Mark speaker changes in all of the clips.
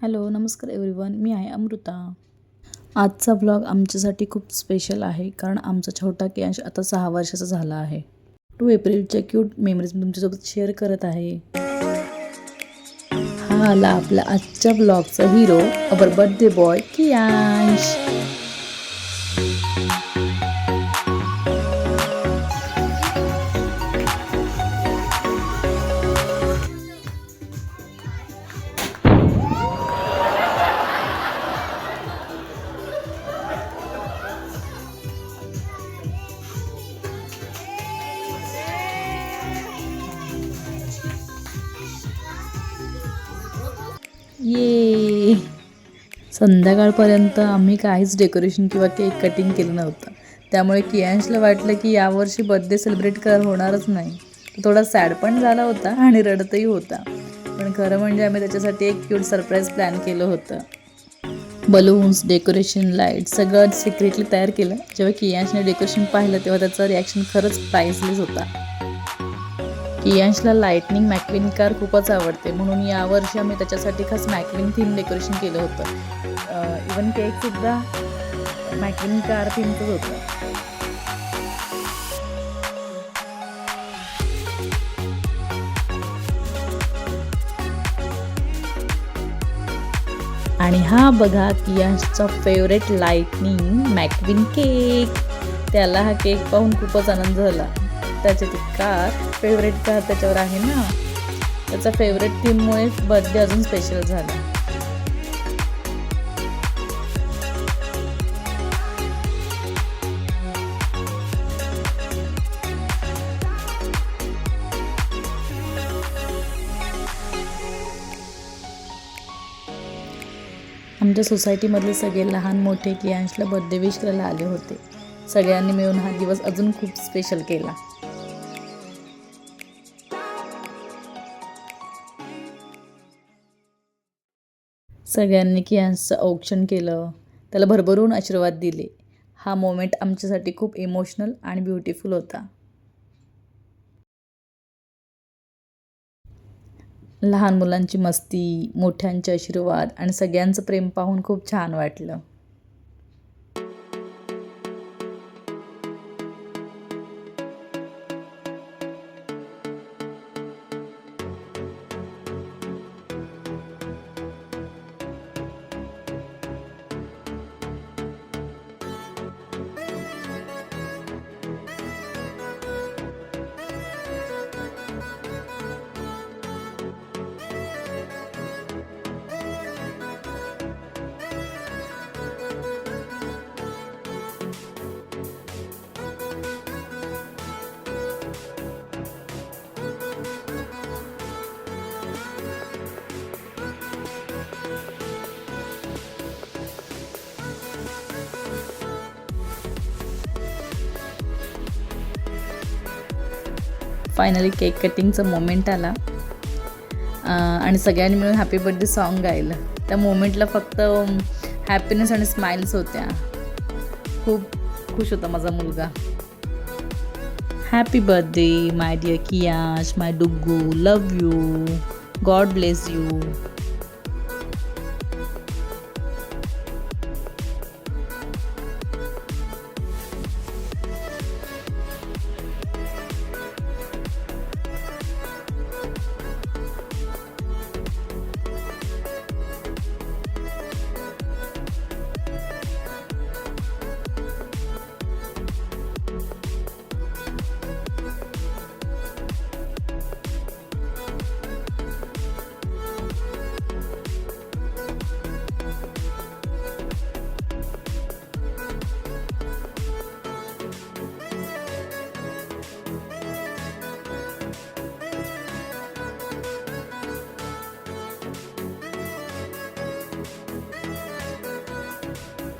Speaker 1: Hello नमस्कार everyone, मी आहे अमृता. आजचा ब्लॉग आमच्यासाठी खूप स्पेशल आहे कारण आमचा छोटा कियांश आता 6 वर्षाचा झाला आहे. 2 एप्रिलच्या क्यूट मेमरीज मी तुमच्यासोबत शेअर करत आहे. हा आला आपला आजच्या ब्लॉगचा हिरो, अवर बर्थडे बॉय कियांश. ये संध्याकाळपर्यंत आम्ही काहीच डेकोरेशन किंवा केक कटिंग केलं नव्हतं. त्यामुळे कियांशला वाटलं की यावर्षी बर्थडे सेलिब्रेट होणारच नाही. तो थोडा सॅड पण झाला होता आणि रडतही होता. पण खरं म्हणजे आम्ही त्याच्यासाठी एक क्यूट सरप्राईज प्लॅन केलं होतं. बलून्स, डेकोरेशन, लाईट सगळं सिक्रेटली तयार केलं. जेव्हा कियांशने डेकोरेशन पाहिलं तेव्हा त्याचा रिॲक्शन खरंच प्राइसलेस होता. कियांशला लाइटनिंग मॅक्विन कार खूपच आवडते, म्हणून यावर्षी आम्ही त्याच्यासाठी खास मॅक्विन थीम डेकोरेशन केलं होतं. इवन केकसुद्धा मॅक्विन कार थीमचंच होतं. आणि हा बघा कियांशचा फेवरेट लाइटनिंग मॅक्विन केक. त्याला हा केक पाहून खूपच आनंद झाला. त्याची ती कार, फेवरेट कार त्याच्यावर आहे ना, त्याचा फेवरेट थीममुळे बर्थडे अजून स्पेशल झाला. आमच्या सोसायटीमधले सगळे लहान मोठे कियांशला बर्थडे विश करायला आले होते. सगळ्यांनी मिळून हा दिवस अजून खूप स्पेशल केला. सगळ्यांनी कियांशचं औक्षण केलं, त्याला भरभरून आशीर्वाद दिले. हा मोमेंट आमच्यासाठी खूप इमोशनल आणि ब्युटिफुल होता. लहान मुलांची मस्ती, मोठ्यांचे आशीर्वाद आणि सगळ्यांचं प्रेम पाहून खूप छान वाटलं. फायनली केक कटिंगचं मोमेंट आला आणि सगळ्यांनी मिळून हॅपी बर्थडे सॉन्ग गायलं. त्या मोमेंटला फक्त हॅपीनेस आणि स्माइल्स होत्या. खूप खुश होता माझा मुलगा. Happy birthday my dear Kiyansh, my Duggu, love you, God bless you.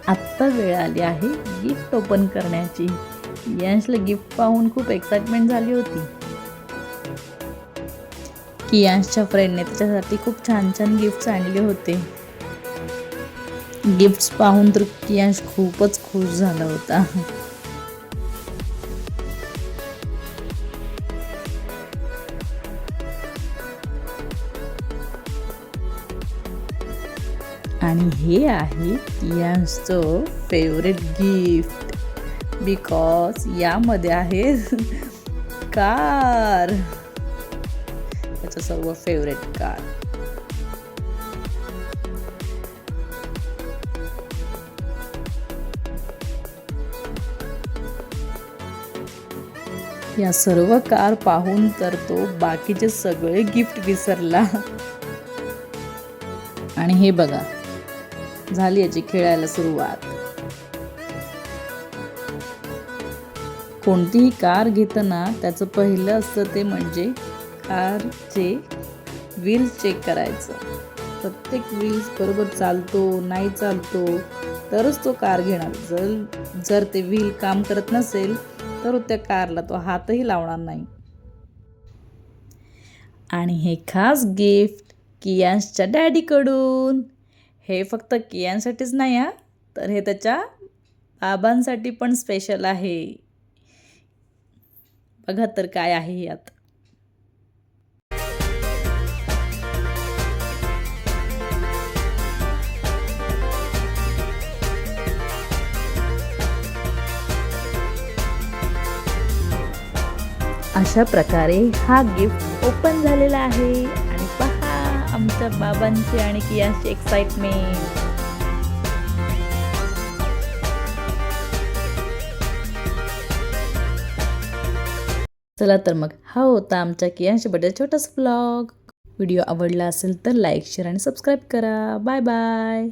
Speaker 1: आत्ता वेळ आली आहे गिफ्ट ओपन करण्याची. कियांशला गिफ्ट पाहून खूप एक्साइटमेंट झाली होती. कियांशच्या फ्रेंडने त्याच्यासाठी खूप छान छान गिफ्ट्स आणले होते. गिफ्ट्स पाहून तर कियांश खूपच खुश झाला होता. आणि हे आहे कियांशचं फेवरेट गिफ्ट बिकॉज यामध्ये आहे कार, त्याचं सर्व फेवरेट कार. या सर्व कार पाहून तर तो बाकीचे सगळे गिफ्ट विसरला. आणि हे बघा, झाली याची खेळायला सुरुवात. कोणतीही कार घेताना त्याचं पहिलं असतं ते म्हणजे कारचे व्हील्स चेक करायचं. प्रत्येक व्हील्स बरोबर चालतो नाही चालतो तरच तो कार घेणार. जर ते व्हील काम करत नसेल तर त्या कारला तो हातही लावणार नाही. आणि हे खास गिफ्ट कियांशच्या डॅडीकडून. हे फक्त कियांसाठीच नाही हा, तर हे त्याच्या बाबांसाठी पण स्पेशल आहे. बघा तर काय आहे यात. अशा प्रकारे हा गिफ्ट ओपन झालेला आहे. आणि पहा आमच्या बाबांची आणि कियांची एक्साइटमेंट. चला तर मग हा होता आमच्या कियांशी बर्थडे छोटासा व्लॉग. व्हिडिओ आवडला असेल तर लाईक, शेअर आणि सबस्क्राईब करा. Bye bye.